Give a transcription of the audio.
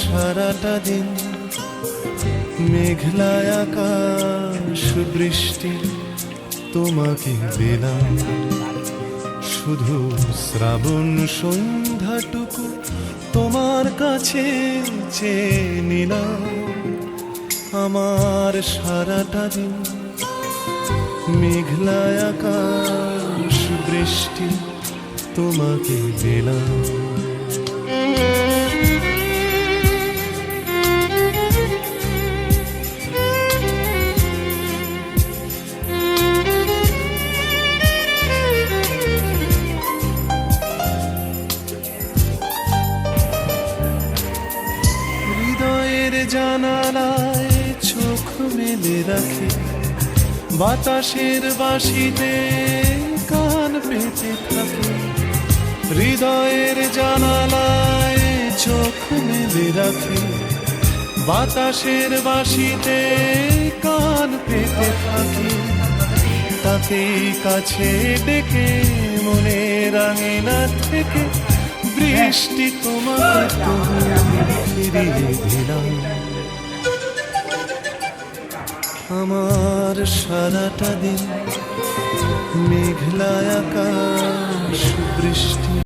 সারাটা দিন মেঘলা আকাশ বৃষ্টি তোমাকে দিলাম, শুধু শ্রাবণ সন্ধ্যাটুকু তোমার কাছে চেয়ে নিলাম। আমার সারাটা দিন মেঘলা আকাশ বৃষ্টি তোমাকে দিলাম। হৃদয়ের জানালায় চোখ মেলে রাখি, বাতাসের বাঁশিতে কান পেতে থাকি। হৃদয়ের জানালায় চোখ মেলে রাখি, বাতাসের বাঁশিতে কান পেতে থাকি। তাকেই কাছে ডেকে মনের আঙিনা থেকে বৃষ্টি তোমাকে ফিরিয়ে দিলাম। আমার সারাটা দিন মেঘলা আকাশ বৃষ্টি